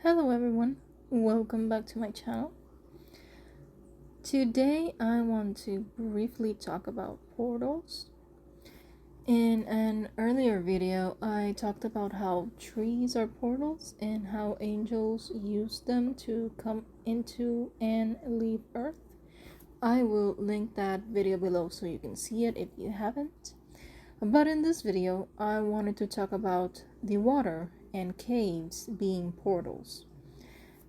Hello everyone, welcome back to my channel. Today I want to briefly talk about portals. In an earlier video I talked about how trees are portals and how angels use them to come into and leave Earth. I will link that video below so you can see it if you haven't. But in this video I wanted to talk about the water and caves being portals.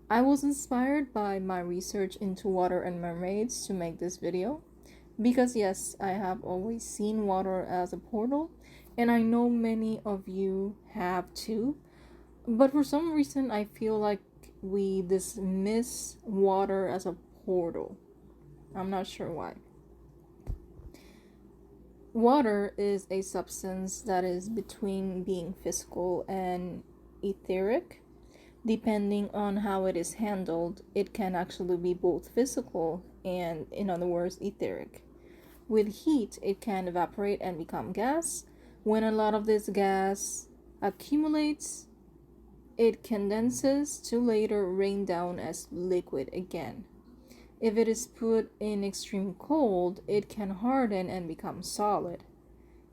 I was inspired by my research into water and mermaids to make this video because yes, I have always seen water as a portal and I know many of you have too, but for some reason I feel like we dismiss water as a portal. I'm not sure why. Water is a substance that is between being physical and etheric. Depending on how it is handled, it can actually be both physical and, in other words, etheric. With heat, it can evaporate and become gas. When a lot of this gas accumulates, it condenses to later rain down as liquid again. If it is put in extreme cold, it can harden and become solid.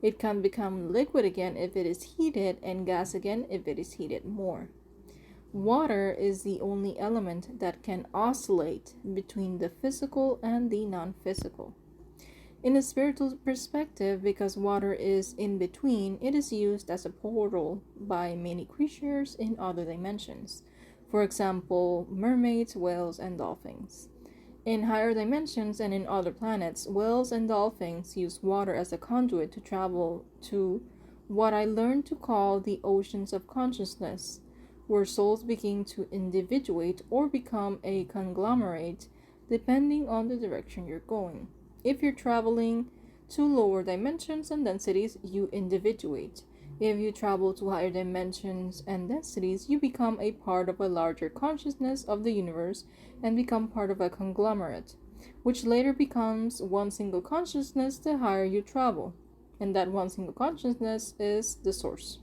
It can become liquid again if it is heated and gas again if it is heated more. Water is the only element that can oscillate between the physical and the non-physical. In a spiritual perspective, because water is in between, it is used as a portal by many creatures in other dimensions. For example, mermaids, whales, and dolphins. In higher dimensions and in other planets, whales and dolphins use water as a conduit to travel to what I learned to call the oceans of consciousness, where souls begin to individuate or become a conglomerate depending on the direction you're going. If you're traveling to lower dimensions and densities, you individuate. If you travel to higher dimensions and densities, you become a part of a larger consciousness of the universe and become part of a conglomerate, which later becomes one single consciousness the higher you travel. And that one single consciousness is the source.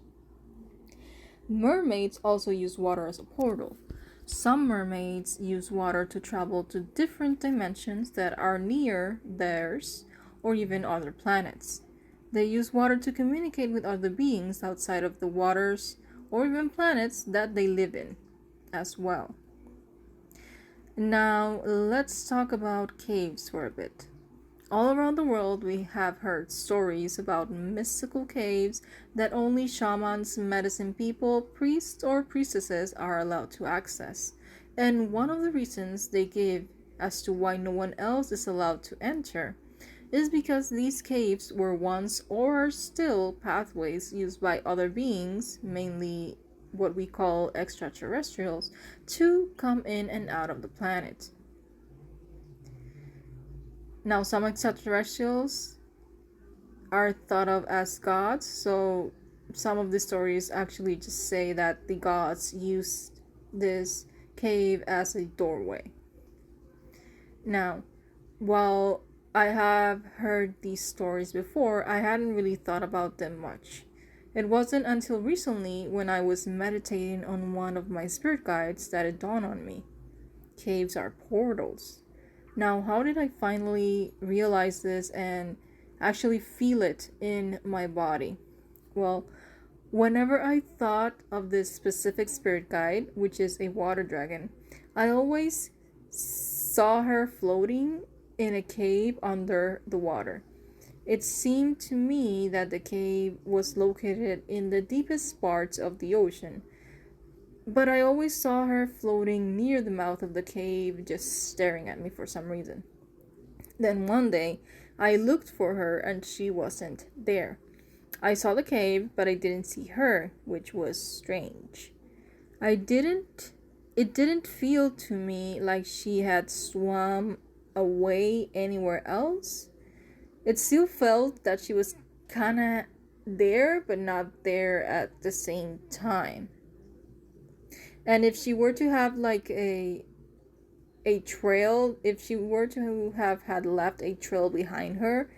Mermaids also use water as a portal. Some mermaids use water to travel to different dimensions that are near theirs or even other planets. They use water to communicate with other beings outside of the waters or even planets that they live in as well. Now, let's talk about caves for a bit. All around the world, we have heard stories about mystical caves that only shamans, medicine people, priests, or priestesses are allowed to access. And one of the reasons they give as to why no one else is allowed to enter is because these caves were once or are still pathways used by other beings, mainly what we call extraterrestrials, to come in and out of the planet. Now, some extraterrestrials are thought of as gods, so some of the stories actually just say that the gods used this cave as a doorway. Now, while I have heard these stories before, I hadn't really thought about them much. It wasn't until recently when I was meditating on one of my spirit guides that it dawned on me. Caves are portals. Now, how did I finally realize this and actually feel it in my body? Well, whenever I thought of this specific spirit guide, which is a water dragon, I always saw her floating in a cave under the water. It seemed to me that the cave was located in the deepest parts of the ocean. But I always saw her floating near the mouth of the cave, just staring at me for some reason. Then one day, I looked for her and she wasn't there. I saw the cave, but I didn't see her, which was strange. It didn't feel to me like she had swum away anywhere else. It still felt that she was kinda there, but not there at the same time. And if she were to have like a trail, if she were to have had left a trail behind her,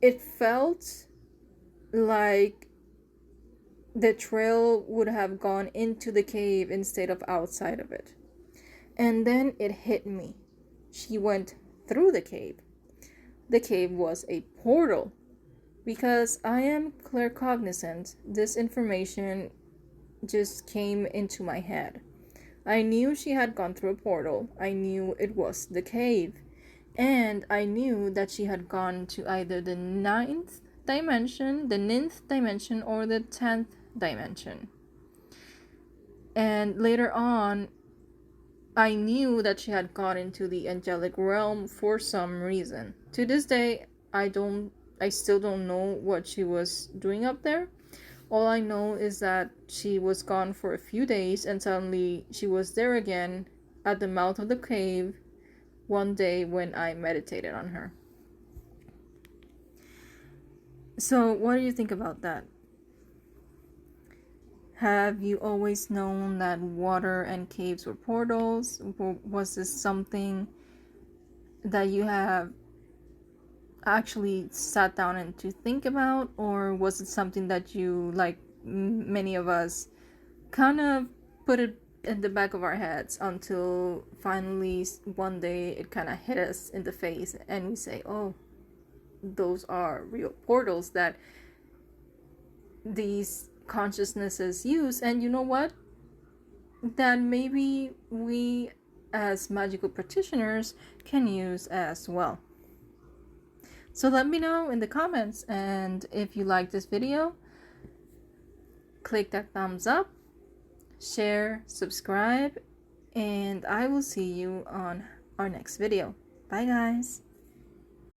it felt like the trail would have gone into the cave instead of outside of it. And then it hit me. She went through the cave. The cave was a portal. Because I am claircognizant, this information just came into my head. I knew she had gone through a portal. I knew it was the cave. And I knew that she had gone to either the ninth dimension, or the 10th dimension. And later on, I knew that she had gone into the angelic realm for some reason. To this day, I still don't know what she was doing up there. All I know is that she was gone for a few days and suddenly she was there again at the mouth of the cave one day when I meditated on her. So, what do you think about that? Have you always known that water and caves were portals? Was this something that you have actually sat down and to think about, or was it something that you, like many of us, kind of put it in the back of our heads until finally one day it kind of hit us in the face and we say, oh, those are real portals that these consciousnesses use? And you know what, that maybe we as magical practitioners can use as well. So let me know in the comments, and if you like this video, click that thumbs up, share, subscribe, and I will see you on our next video. Bye guys!